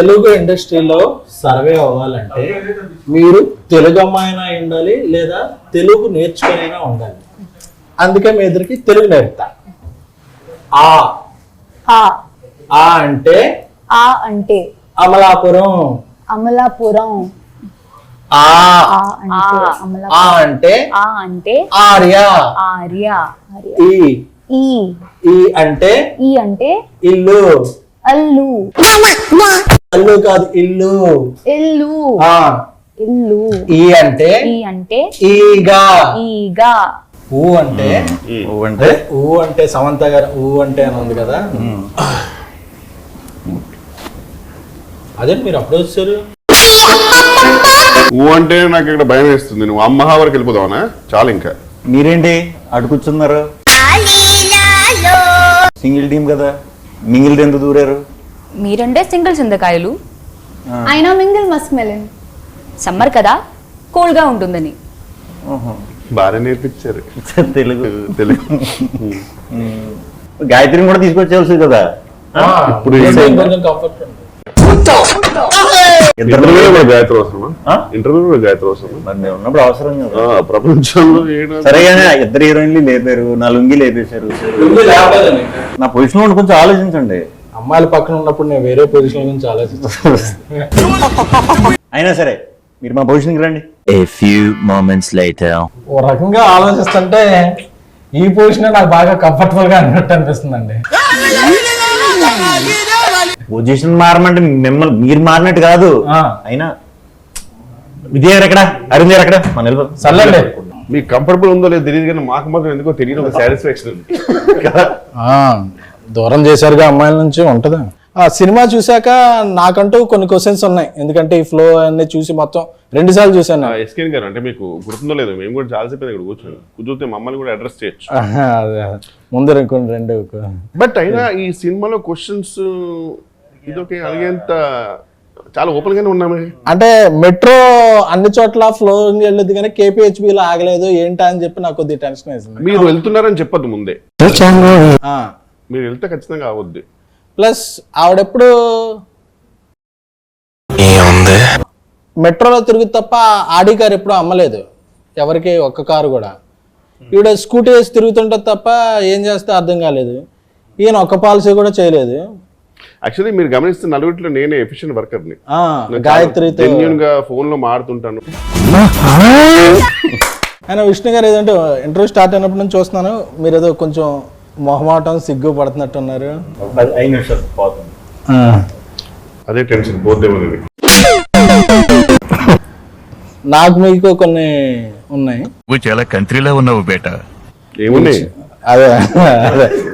తెలుగు ఇండస్ట్రీలో సర్వే అవ్వాలంటే మీరు తెలుగు అమ్మాయినా ఉండాలి లేదా తెలుగు నేర్చుకునైనా ఉండాలి. అందుకే మీ ఇద్దరికి తెలుగు నేర్పుతా. ఆ అంటే అమలాపురం. అమలాపురం. ఆ అంటే ఆర్య. ఈ అంటే ఇల్లు. అల్లు. అల్లు కాదు, ఇల్లు. ఈ అంటే ఈగా. ఊ అంటే సమంత గారు ఊ అంటే అని ఉంది కదా, అదే మీరు అప్పుడు వచ్చారు. ఊ అంటే నాకు ఇక్కడ భయం వేస్తుంది. నువ్వు అమ్మహా వరకు వెళ్ళిపోదావనా? చాలు ఇంకా. మీరేంటి అటు కూర్చున్నారు? సింగిల్ టీం కదా, మింగిల్ ఎందుకు దూరారు? మీరంటే సింగిల్ చింతకాయలు, అయినా మింగిల్ మస్క్ మెలన్. సమ్మర్ కదా కూల్ గా ఉంటుందని. బాగా నేర్పించారు తెలుగు. తెలుగు. గాయత్రిని కూడా తీసుకొచ్చేవాల్సి కదా. ఇప్పుడు కొంచెం కంఫర్ట్ ఉంది. ఇంటర్వ్యూ కూడా గాయత్రి అవసరమా? ఇంటర్వ్యూ కూడా గాయత్రి అవసరమా? మరి నేను ఉన్నప్పుడు అవసరం కదా. ప్రపంచంలో సరేగానే ఇద్దరు హీరోయిన్లు లేపారు, నా లుంగి లేపేశారు. నా పొజిషన్ లో కొంచెం ఆలోచించండి. అమ్మాయిల పక్కన ఉన్నప్పుడు నేను వేరే పొజిషన్ గురించి ఆలోచిస్తాను. అయినా సరే మీరు మా పొజిషన్కి రండి. A few moments later. ఓ రకంగా ఆలోచిస్తుంటే ఈ పొజిషన్ నాకు బాగా కంఫర్టబుల్ గా అన్నట్టు అనిపిస్తుందండి. పొజిషన్ మారమంటే మిమ్మల్ని మీరు మారినట్టు కాదు. అయినా విజయ్ గారు ఎక్కడ, అరుణ్ గారు ఎక్కడ? మన సర్లేండి, మీకు కంఫర్టబుల్ ఉందో లేదో తెలియదు కానీ మాకు మాత్రం ఎందుకో తెలియదు ఒక సాటిస్ఫాక్షన్ ఉంది. దూరం చేశారుగా అమ్మాయిల నుంచి ఉంటుందా? ఆ సినిమా చూసాక నాకంటూ కొన్ని క్వశ్చన్స్ ఉన్నాయి, ఎందుకంటే ఈ ఫ్లో అన్ని చూసి మొత్తం 2 సార్లు చూసాను. ఎస్కేన్ గారు, అంటే మీకు గుర్తుందో లేదో, మేము కూడా చాలాసేపు ఇక్కడ కూర్చొని మమ్మల్ని కూడా అడ్రస్ చేయొచ్చు. ముందు రెండు. బట్ అయినా ఈ సినిమాలో క్వశ్చన్స్ ఇదొకే అడిగేంత చాలా ఓపెన్ గానే ఉన్నామే. అంటే మెట్రో అన్ని చోట్ల ఫ్లో వెళ్ళదు కానీ కేపీహెచ్బిలో ఆగలేదు ఏంటా అని చెప్పి నాకు కొద్దిగా టెన్షన్ వేసింది. మీరు వెళ్తున్నారని చెప్పద్దు ముందే, మీరు వెళ్తే ఖచ్చితంగా అవద్దు. ప్లస్ ఆవిడెప్పుడు మెట్రోలో తిరుగుతు తప్ప ఆడి కారు ఎప్పుడు అమ్మలేదు ఎవరికి, ఒక్క కారు కూడా. ఈవిడ స్కూటీ వేసి తిరుగుతుంటది తప్ప ఏం చేస్తే అర్థం కాలేదు. ఈయన ఒక్క పాలసీ కూడా చేయలేదు. యాక్చువల్లీ మీరు గమనిస్తే నలుగురిలో నేనే ఎఫిషియెంట్ వర్కర్ని. గాయత్రితో ఫోన్ లో మాడుతుంటాను. ఆయన విష్ణు గారు ఏదంటే ఇంటర్వ్యూ స్టార్ట్ అయినప్పటి నుంచి చూస్తున్నాను, మీరు ఏదో కొంచెం మొహమాటం సిగ్గు పడుతున్నట్టున్నారు. 5 నిమిషాలు పోతుంది. అదే టెన్షన్ పోతే నాకు మీకు కొన్ని ఉన్నాయి. నువ్వు చాలా కంట్రీలో ఉన్నావు బేటా. ఏమున్నాయి? అదే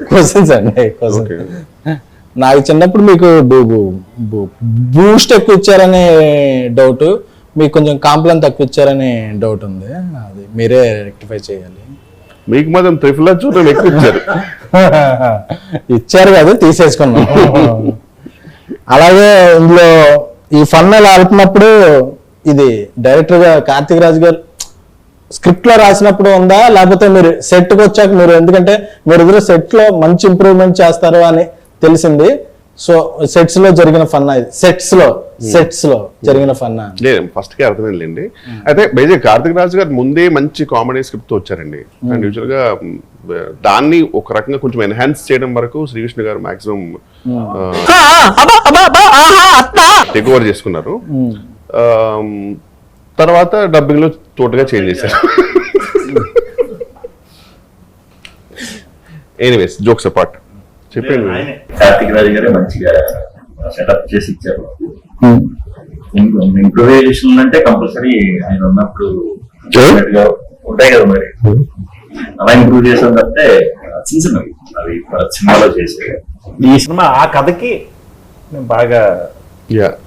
క్వశ్చన్స్ అండి. నాకు చిన్నప్పుడు మీకు బూస్ట్ ఎక్కువ ఇచ్చారనే డౌట్, మీకు కొంచెం కాంప్లైంట్ తక్కువ ఇచ్చారనే డౌట్ ఉంది. అది మీరే రెక్టిఫై చేయాలి. మీకు మాత్రం త్రిఫుల్ చూడడం ఎక్కువ ఇచ్చారు. ఇచ్చారు కదా, తీసేసుకున్నాం. అలాగే ఇందులో ఈ ఫన్నల్ ఆడుతున్నప్పుడు ఇది డైరెక్టర్ గా కార్తీక్ రాజ్ గారు స్క్రిప్ట్ లో రాసినప్పుడు ఉందా, లేకపోతే మీరు సెట్ కి వచ్చాక మీరు, ఎందుకంటే మీరు ఎదురు సెట్ లో మంచి ఇంప్రూవ్మెంట్ చేస్తారు అని తెలిసింది. సో సెట్స్ లో జరిగిన ఫన్నా ఇది, సెట్స్ లో జరిగిన ఫన్నా లేదు, ఫస్ట్ కి అర్థమైందండి. అయితే బేసిక్ కార్తీక్ రాజ్ గారు ముందే మంచి కామెడీ స్క్రిప్ట్ తో వచ్చారండి. అండ్ యూజువల్ గా దాన్ని ఒక రకంగా కొంచెం ఎన్హాన్స్ చేయడం వరకు శ్రీకృష్ణ గారు మాక్సిమం టేక్ ఓవర్ చేసుకున్నారు. తర్వాత డబ్బింగ్ లో తోటగా చేంజ్ చేశారు. ఎనీవేస్, జోక్స్ అపార్ట్, చెప్పండి. కార్తీక్ రాజు గారే మంచిగా సెటప్ చేసి ఇచ్చారు. ఇంప్రూవైజేషన్ అంటే కంపల్సరీ ఆయన ఉన్నప్పుడు ఉంటాయి కదా, మరి అలా ఇంప్రూవ్ చేసాం తప్పితే చిన్న చిన్నవి అవి సినిమాలో చేసే. ఈ సినిమా ఆ కథకి బాగా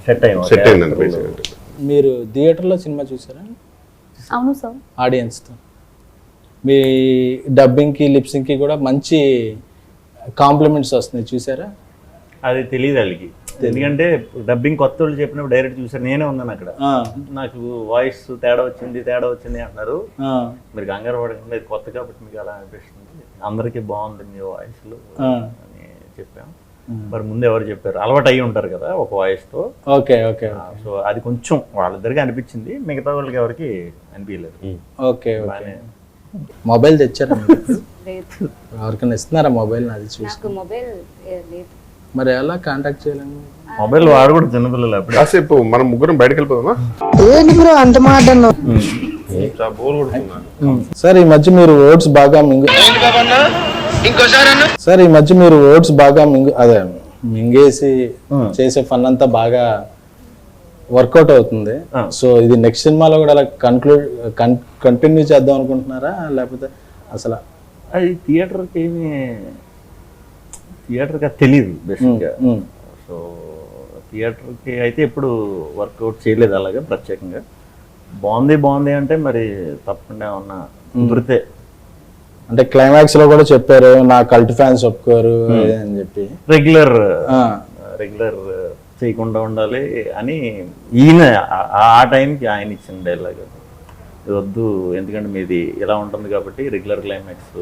సెట్ అయిందండి. మీరు థియేటర్లో సినిమా చూసారా? అవును సార్. ఆడియన్స్తో మీ డబ్బింగ్కి లిప్సింగ్కి కూడా మంచి కాంప్లిమెంట్స్ వస్తున్నాయి, చూసారా? అది తెలియదు వాళ్ళకి, ఎందుకంటే డబ్బింగ్ కొత్త వాళ్ళు చెప్పినప్పుడు డైరెక్ట్ చూసారు, నేనే ఉన్నాను అక్కడ. నాకు వాయిస్ తేడా వచ్చింది అంటున్నారు. మీరు కంగారు పడకుండా, ఇది కొత్త కాబట్టి మీకు అలా అనిపిస్తుంది, అందరికీ బాగుంది మీ వాయిస్లు అని చెప్పాం. మరి ముందు ఎవరు చెప్పారు, అలవాటు అయ్యి ఉంటారు కదా ఒక వాయిస్తో. ఓకే ఓకే సో అది కొంచెం వాళ్ళిద్దరికి అనిపించింది, మిగతా వాళ్ళకి ఎవరికి అనిపించలేదు. Okay okay. బాగానే. మొబైల్ తెచ్చారా మీరు? లేదు, ఎవరికైనా ఇస్తున్నారా మొబైల్? అది చూసి నాకు మొబైల్ లేదు. మరి ఎలా కాంటాక్ట్ చేయాలని? మొబైల్ వాడు కూడా చిన్నపిల్లలు అప్పుడు. కాసేపు మనం ముగ్గురం బయటకు వెళ్ళిపోదామా? చాలా బోర్ కొడుతున్నా. సార్ ఈ మధ్య మీరు ఓట్స్ బాగా సార్ ఈ మధ్య మీరు ఓట్స్ బాగా అదే మింగేసి చేసే ఫన్ అంతా బాగా వర్కౌట్ అవుతుంది. సో ఇది నెక్స్ట్ సినిమాలో కూడా అలా కంటిన్యూ చేద్దాం అనుకుంటున్నారా, లేకపోతే అసలు? అది థియేటర్కి అది తెలియదు బేసిక్గా. సో థియేటర్కి అయితే ఎప్పుడు వర్కౌట్ చేయలేదు అలాగా ప్రత్యేకంగా. బాగుంది అంటే మరి తప్పకుండా ఏమన్నా కుదిరితే. అంటే క్లైమాక్స్ లో కూడా చెప్పారు నా కల్ట్ ఫ్యాన్స్ ఒప్పుకోరు అని చెప్పి. రెగ్యులర్ చేయకుండా ఉండాలి అని ఈయన ఆ టైంకి ఆయన ఇచ్చిన డైలాగ్ వద్దు, ఎందుకంటే మీది ఇలా ఉంటుంది కాబట్టి రెగ్యులర్ క్లైమాక్స్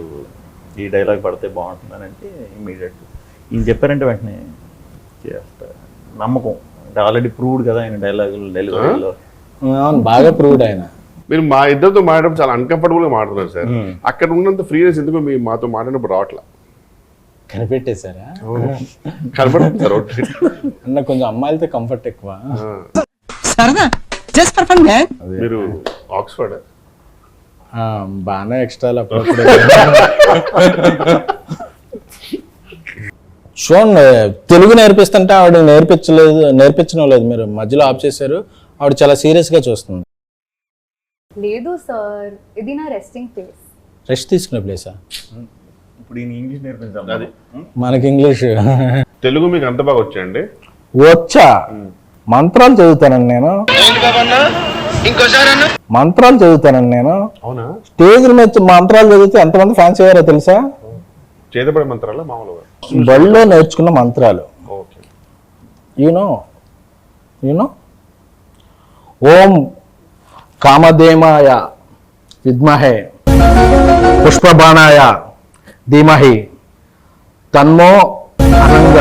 ఈ డైలాగ్ పడితే బాగుంటుందని అంటే ఇమీడియట్ ఈయన చెప్పారంటే వెంటనే చేస్తా. నమ్మకం అంటే ఆల్రెడీ ప్రూవ్డ్ కదా ఆయన డైలాగులు డెలివరీలో. బాగా ప్రూవ్డ్ ఆయన. మీరు మా ఇద్దరితో మాట్లాడడం చాలా అన్కంఫర్టబుల్ గా మాట్లాడుతున్నారు సార్. అక్కడ ఉన్నంత ఫ్రీనెస్ ఎందుకు మీ మాతో మాట్లాడినప్పుడు రావట్లా? కనిపెట్టేశారా? కనపడుతుంది సార్. అన్న కొంచెం అమ్మాయిలతో కంఫర్ట్ ఎక్కువ. మీరు ఆక్స్ఫర్డ్ బాగానే ఎక్స్ట్రా అప్పుడప్పుడు. చూడండి, తెలుగు నేర్పిస్తుంటే ఆవిడ నేర్పించడం లేదు, మీరు మధ్యలో ఆఫ్ చేశారు. ఆవిడ చాలా సీరియస్ గా చూస్తుంది. లేదు సార్, ఇది నా రెస్టింగ్ ప్లేస్. రెస్ట్ తీసుకునే ప్లేసా? ఇప్పుడు ఈయన ఇంగ్లీష్ నేర్పించాలి. అది మనకి ఇంగ్లీష్ తెలుగు మీకు అంత బాగా వచ్చాయండి? వచ్చా, మంత్రాలు చదువుతానండి నేను. మంత్రాలు చదువుతానండి నేను. అవునా? స్టేజ్ మీద మంత్రాలు చదివితే ఎంతమంది ఫ్యాన్స్ అయ్యారో తెలుసా? చేతపడే మంత్రాల మామూలుగా బడిలో నేర్చుకున్న మంత్రాలు. ఓకే. యూనో ఓం కామధేమాయ విద్మహే పుష్పబాణాయ ధీమహి తన్మో అనంగ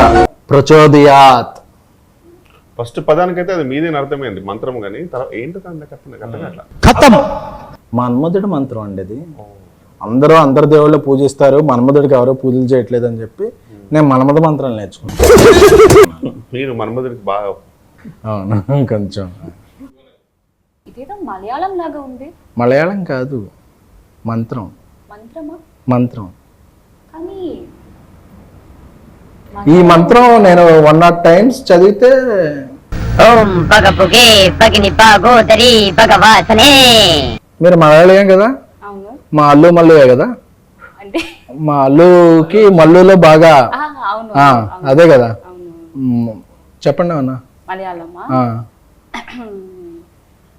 ప్రచోదయాత్. ఫస్ట్ పదానికైతే అది మీదే అర్థమైంది మంత్రం, కానీ తర్వాత ఏంటో అట్లా ఖతం. మన్మధుడి మంత్రం అండి అది. అందరు దేవుళ్ళు పూజిస్తారు, మన్మధుడికి ఎవరో పూజలు చేయట్లేదు అని చెప్పి నేను మన్మధ మంత్రాలు నేర్చుకున్నాను. మీరు మన్మధుడికి బాగా. అవును, కొంచెం. ఇదేదో మలయాళం లాగా ఉంది. మలయాళం కాదు, మంత్రం. మంత్రమా? మంత్రం. కానీ ఈ మంత్రం నేను 100 times చదివితే ఓం పగపుగే పగిని పాగోదరి భగవాసనే. మీరు మలయాళం కదా? అవును. మా అల్లు మల్లుయే కదా? అంటే మా అల్లుకి మల్లులో బాగా అవును అదే కదా. అవును. చెప్పండి అన్న. മലയാളമാ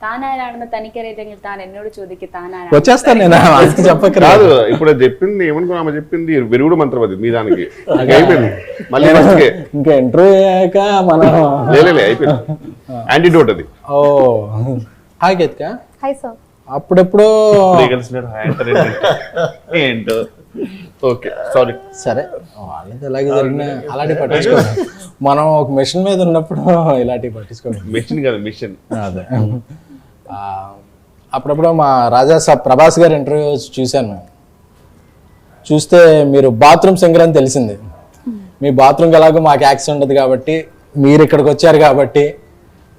താനാരാണെന്ന് തനിക്കറിയില്ലെങ്കിൽ താൻ എന്നോട് ചോദിക്കും താനാരാണ്. వచ్చేస్తాను నేను, అది చెప్పక కాదు. ఇప్పుడు అది చెప్పింది ఏమనుకున్నా, ఆమె చెప్పింది విరుగుడు మంత్రం అది మీ దానికి అయిపోయింది. మళ్ళీ ఇంకా ఇంటర్వ్యూ అయ్యాక మనం లేలే అయిపోయింది. యాంటీడోట్ అది. ఓ హాయ్ కేత్కా. Hi sir. అప్పుడెప్పుడు ఏంటో. Okay sorry. సరే, వాళ్ళది ఎలాగే జరిగినా అలాంటి పట్టించుకోండి. మనం ఒక మిషన్ మీద ఉన్నప్పుడు ఇలాంటివి పట్టించుకోండి. మిషన్ కాదు మిషన్. అదే అప్పుడప్పుడు మా రాజా సాబ్ ప్రభాస్ గారి ఇంటర్వ్యూ చూశాను. చూస్తే మీరు బాత్రూమ్ సింగర్ అని తెలిసింది. మీ బాత్రూమ్కి ఎలాగో మాకు యాక్సెస్ ఉండదు కాబట్టి, మీరు ఇక్కడికి వచ్చారు కాబట్టి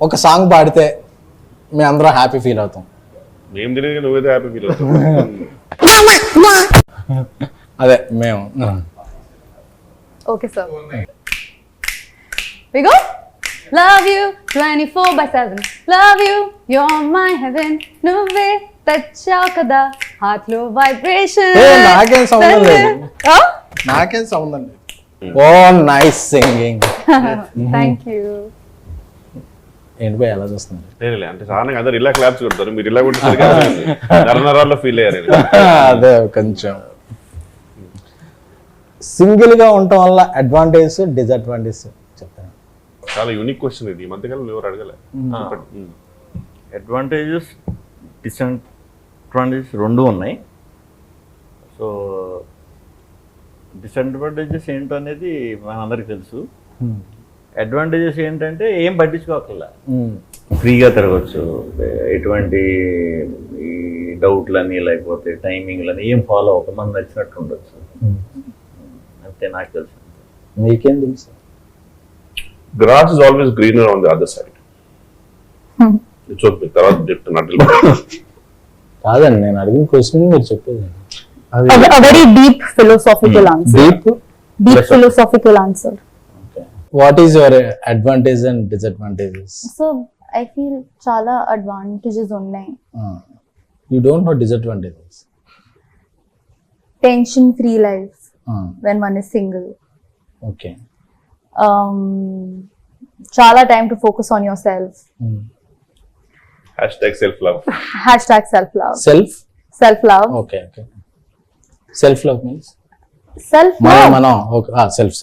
ఒక సాంగ్ పాడితే మేము అందరం హ్యాపీ ఫీల్ అవుతాం. మేము తెలియదు, నువ్వేదో హ్యాపీ ఫీల్ అవుతావు. అదే మేము. Okay sir. We go. Love you 24/7. Love you, you're my heaven. నువ్వే తెచ్చావు కదా హార్ట్ లో వైబ్రేషన్. నాకేం సౌండ్ లేదు, నాకేం సౌండ్ అండి. ఓ నైస్ సింగింగ్. Thank you. ఏంటి పోయి ఎలా చూస్తుంది? లేలే అంటే సాధారణంగా అందరు ఇలా క్లాప్స్ కొడతారు, మీరు ఇలా కొట్టేసరికి నరనరాల్లో ఫీల్ అయ్యారు. అదే కొంచెం సింగిల్ గా ఉండటం వల్ల అడ్వాంటేజ్ డిసడ్వాంటేజ్ చెప్తాను. చాలా యూనిక్ క్వశ్చన్ ఇది, ఈ మధ్యకాలంలో ఎవరు అడగలే. అడ్వాంటేజెస్ డిసడ్వాంటేజెస్ రెండు ఉన్నాయి. సో డిసడ్వాంటేజెస్ ఏంటో అనేది మనందరికి తెలుసు. అడ్వాంటేజెస్ ఏంటంటే ఏం పట్టించుకోకల్లా, ఫ్రీగా తిరగచ్చు, ఎటువంటి ఈ డౌట్లని లేకపోతే టైమింగ్లని ఏం ఫాలో అవ్వక మనం నచ్చినట్టు ఉండొచ్చు. అంతే నాకు తెలుసు. మీకేం తెలుసు? Grass is always greener on the other side. It's okay. తర్వాత చెప్తున్నట్టు కాదండి, నేను అడిగిన క్వశ్చన్ మీరు చెప్పేది. A very deep philosophical answer. Deep philosophical answer. What is your advantage and disadvantages? So I feel చాలా advantages ఉన్నాయి. You don't know disadvantages. Tension free life when one is single. Okay. చాలా time to focus on yourself. hashtag self love. Hashtag self love. Self love. Okay. Self love means Self love. మనం okay. Self.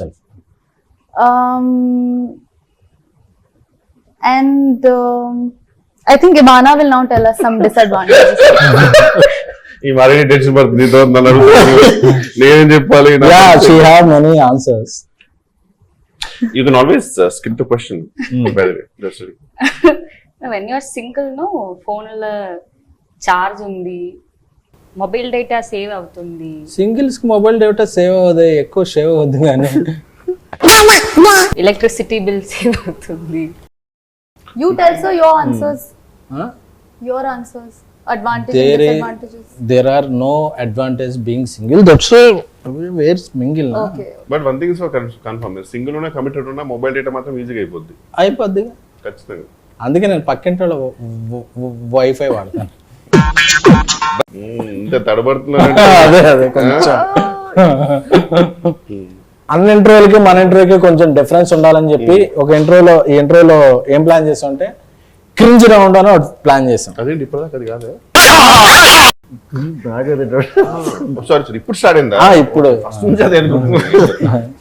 And I think Imana will now tell us some disadvantages. ఈ మరీ tension పడుతుంది. నేనేం చెప్పాలి? Yeah, she have many answers. You can always skip the question, by the way. That's it. when you are single no phone లో charge ఉంది, mobile data save అవుతుంది. Singles కి mobile data save అవ్వదు, ఎక్కువ save అవ్వద్దు కానీ electricity bill save అవుతుంది. You tell sir your answers. Your answers. Advantages and disadvantages. There are no advantage being single. That's where mingle na. Okay. But one thing is confirm, single ఉన్నా committed ఉన్నా mobile data మాత్రం ఈజీగా అయిపోద్ది. అయిపోద్ది. ఖచ్చితంగా. అందుకే నేను పక్కింటి వాళ్ళ వైఫై వాడతాను. ఇంత తడబడుతున్నా. అదే కొంచెం అన్ని ఇంటర్వ్యూలకి మన ఇంటర్వ్యూకి కొంచెం డిఫరెన్స్ ఉండాలని చెప్పి ఒక ఈ ఇంటర్వ్యూలో ఏం ప్లాన్ చేసాం అంటే క్రింజ్ రౌండ్ అని ప్లాన్ చేసాం. అదేంటి ఇప్పటిదాకా అది కాదు. సారీ ఇప్పుడు స్టార్ట్ అయిందా? ఇప్పుడు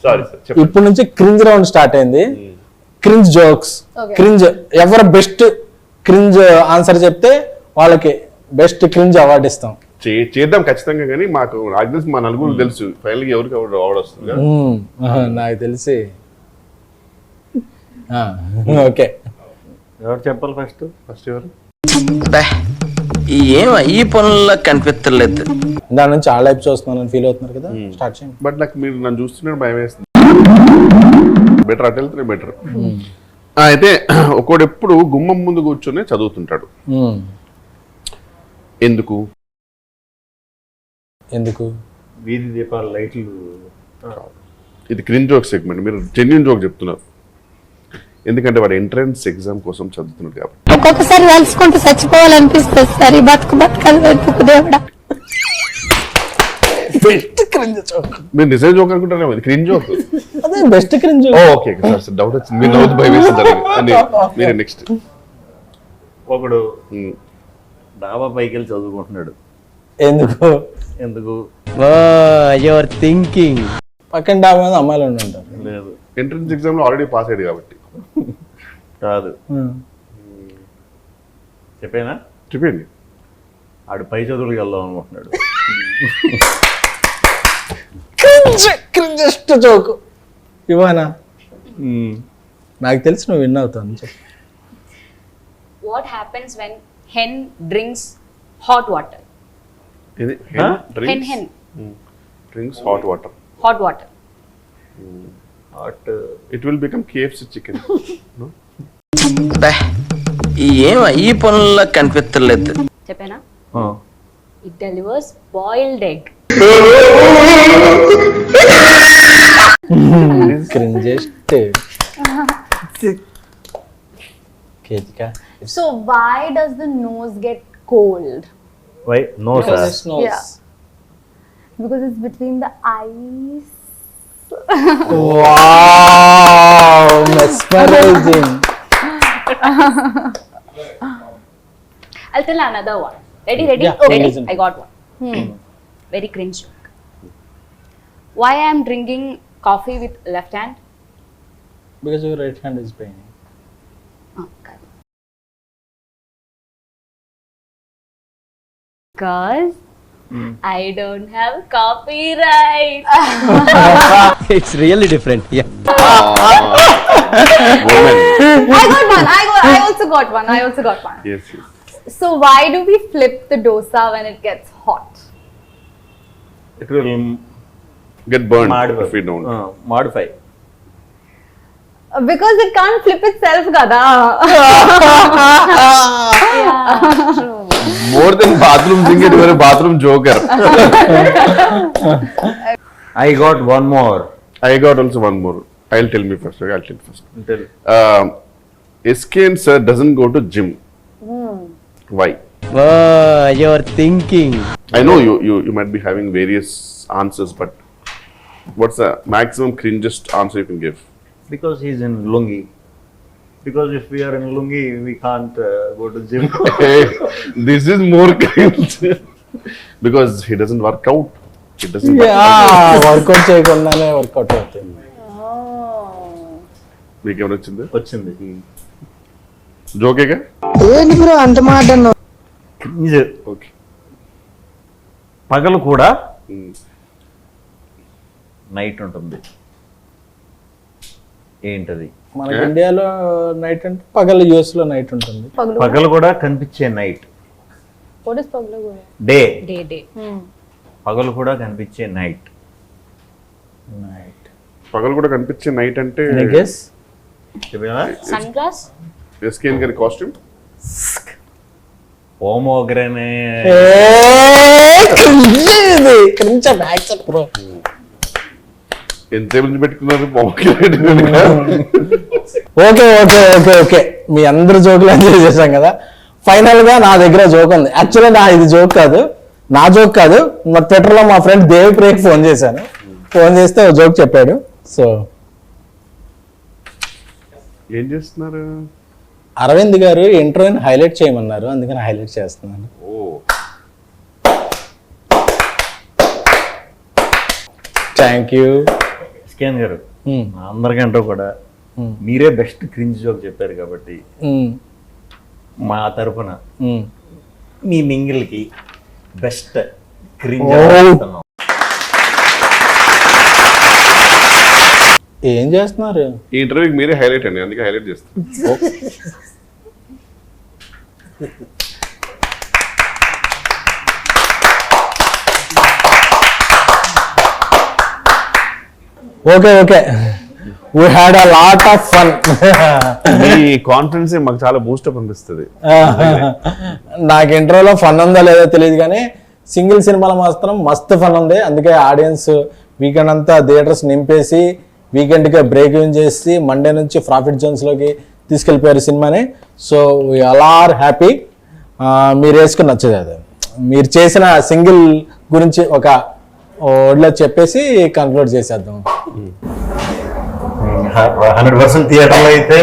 సారీ సార్. ఇప్పుడు నుంచి క్రింజ్ రౌండ్ స్టార్ట్ అయింది. క్రింజ్ జోక్స్, క్రింజ్ ఎవరు బెస్ట్ క్రింజ్ ఆన్సర్ చెప్తే వాళ్ళకి బెస్ట్ క్రింజ్ అవార్డు ఇస్తాం. చేద్దాం ఖచ్చితంగా. కానీ మాకు నాకు తెలిసి మా నలుగురు తెలుసు ఫైనల్ గా ఎవరికి అవార్డు వస్తుంది. నాకు తెలిసి ఓకే. ఎవరు చెప్పాలి ఫస్ట్ ఎవరు? ఈ పనుల్లో కనిపించలేదు. దాని నుంచి ఆ లైఫ్ చూస్తున్నాను ఫీల్ అవుతున్నారు కదా, స్టార్ట్ చేయండి. బట్ నాకు మీరు నన్ను చూస్తున్నట్టు భయం వేస్తుంది. బెటర్ అటు వెళ్తే బెటర్. అయితే ఒకడు ఎప్పుడు గుమ్మం ముందు కూర్చొని చదువుతుంటాడు. ఎందుకు? వీధి దీపాల లైట్లు. ఇది క్రింజ్ జోక్ సెగ్మెంట్. మీరు జెన్యూన్ జోక్ చెప్తున్నారు. ఎందుకంటే వాడు ఎంట్రన్స్ ఎగ్జామ్ కోసం చదువుతున్నాడు కాబట్టి. ఒక్కొక్కసారి తలుచుకుంటూ చచ్చిపోవాలనిపిస్తుంది సార్. ఈ బతుకలు వెతుకు దేవుడా. మీరు నిజం జోక్ అనుకుంటారేమో, ఇది క్రింజ్ జోక్. అదే best cringe. Okay sir, doubt వచ్చింది. మీరు నవ్వుతూ భయం వేసింది. మీరు నెక్స్ట్. ఒకడు డాబా పైకి వెళ్ళి చదువుకుంటున్నాడు. ఎందుకు? Your thinking. పక్కన డాబా మీద అమ్మాయిలు ఉంటారు. లేదు, ఎంట్రన్స్ ఎగ్జామ్ లో ఆల్రెడీ పాస్ అయ్యాడు కాబట్టి. కాదు. చెప్పండి. ఆడు పై చదువులకు వెళ్దాం అనుకుంటున్నాడు. క్రింజెస్ట్ జోక్ ఇవానా? నాకు తెలిసి నువ్వు విన్ అవుతావు. What happens when hen drinks hot water? Hen drinks hot water. Hot water. It will become KFC chicken. No? ఈ పనుల్లో కనిపించలేదు. చెప్పేనా? It delivers boiled egg. Cringiest. So why does the nose get cold? Why? No sir. Yeah. Because it's between the eyes. Wow, mesmerizing. I'll tell another one. Ready? Yeah, Ready? listen. I got one. Very cringe joke. Why I am drinking coffee with left hand? Because your right hand is paining. Okay. Because I don't have copyright. It's really different. Yeah. Woman. I also got one. Yes, yes. So why do we flip the dosa when it gets hot? It will Get burned modify. if we don't. Modify. Because it can't flip itself, kada. More than bathroom singer, you are a bathroom joker. I got one more. I got also one more. I'll tell me first. Okay, I'll tell first. Tell. SK and sir doesn't go to gym. Why? Oh, you're thinking. I know you might be having various answers, but what's the maximum cringest answer you can give? Because he's in lungi. Because if we are in lungi, we can't go to gym. Hey, this is more cringe. Because he doesn't work out. He doesn't work out. Work out చేయకుండానే work out అవుతుంది. మీకు ఏమైనా వచ్చింది? వచ్చింది. జోకేగా? Cringe. Okay. పగలు కూడా night ఉంటుంది. ఏంటది? మనకి ఇండియాలో నైట్ అంటే పగలు, యూఎస్ లో నైట్ ఉంటుంది. పగలు కూడా కనిపించే night. What is paglu? Day. Day. పగలు కూడా కనిపించే నైట్. పగలు కూడా కనిపించే నైట్ అంటే I guess Sunglass? ఎస్కేన్ గారి కాస్ట్యూమ్. ఓమోగ్రనే. ఎంతసేపు నుంచి పెట్టుకున్నారు బాబు? ఓకే మీ అందరు జోకులు ఎంజాయ్ చేశాం కదా. ఫైనల్ గా నా దగ్గర జోక్ ఉంది. యాక్చువల్గా ఇది జోక్ కాదు, నా జోక్ కాదు. మా ట్విట్టర్ లో మా ఫ్రెండ్ దేవిప్రియకి ఫోన్ చేశాను. ఫోన్ చేస్తే ఒక జోక్ చెప్పాడు. సో ఏం చేస్తున్నారు? అరవింద్ గారు ఇంటర్వ్యూని హైలైట్ చేయమన్నారు, అందుకని హైలైట్ చేస్తున్నాను. ఓ థ్యాంక్ యూ. స్కాన్ గారు అందరికంటే కూడా మీరే బెస్ట్ క్రింజ్ జోక్ చెప్పారు కాబట్టి మా తరపున మీ మింగిల్కి బెస్ట్ క్రింజ్ ఏం చేస్తున్నారు? ఈ ఇంటర్వ్యూకి మీరే హైలైట్ అండి, అందుకే హైలైట్ చేస్తాను. Okay we had a lot of fun. Me confidence మాకు చాలా బూస్టప్ అనిపిస్తుంది. నాకు ఇంట్రోలో ఫన్ ఉందో లేదో తెలియదు కానీ సింగిల్ సినిమాలో మాత్రం మస్తు ఫన్ ఉంది. అందుకే ఆడియన్స్ వీకెండ్ అంతా థియేటర్స్ నింపేసి వీకెండ్కి బ్రేక్ ఇన్ చేసి మండే నుంచి ప్రాఫిట్ జోన్స్లోకి తీసుకెళ్ళిపోయారు సినిమాని. So we all are happy. మీరు వేసుకుని నచ్చదు అది, మీరు చేసిన సింగిల్ గురించి ఒక ఓడ్లో చెప్పేసి కన్క్లూడ్ చేసేద్దాం. 100% థియేటర్లో అయితే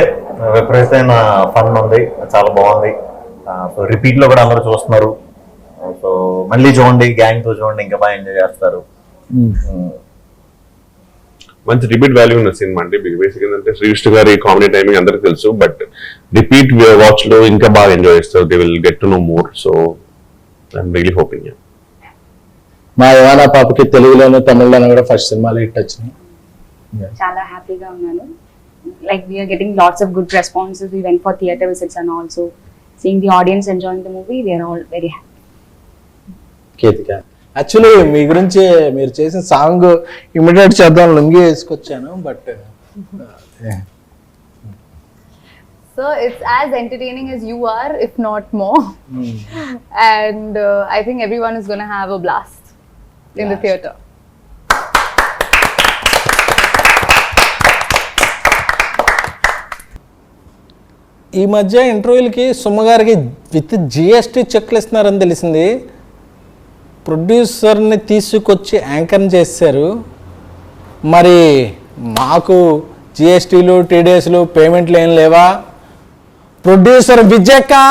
విపరీతమైన ఫన్ ఉంది, చాలా బాగుంది. సో రిపీట్లో కూడా అందరూ చూస్తున్నారు. సో మళ్ళీ చూడండి, గ్యాంగ్తో చూడండి, ఇంకా బాగా ఎంజాయ్ చేస్తారు. మంచి రిపీట్ వాల్యూ ఉన్న సినిమా అండి. బేసిక్ ఏంటంటే శ్రీకృష్ణ గారి కామెడీ టైమింగ్ అందరికి తెలుసు, బట్ రిపీట్ వాచ్ లో ఇంకా బాగా ఎంజాయ్ చేస్తారు. They will get to know more. So I'm really hoping. మా యువనా పాపకి తెలుగులోను తమిళలోను కూడా ఫస్ట్ సినిమాలు హిట్ వచ్చినాయి. చాలా హ్యాపీగా ఉన్నాను. Like we are getting lots of good responses. We went for theater visits and also seeing the audience enjoying the movie. We are all very happy. Ketika, actually మీ గురించి మీరు చేసిన సాంగ్ ఇమిడియేట్ చేద్దాం లుంగి వేసుకొచ్చాను, but So it's as entertaining as you are, if not more. And I think everyone is going to have a blast in the theater. ఈ మధ్య ఇంటర్వ్యూలకి సుమ్మగారికి with GST చెక్లు ఇస్తున్నారని తెలిసింది. ప్రొడ్యూసర్ని తీసుకొచ్చి యాంకర్ని చేశారు. మరి మాకు జిఎస్టీలు టీడీఎస్లు పేమెంట్లు ఏం లేవా? ప్రొడ్యూసర్ విజయకా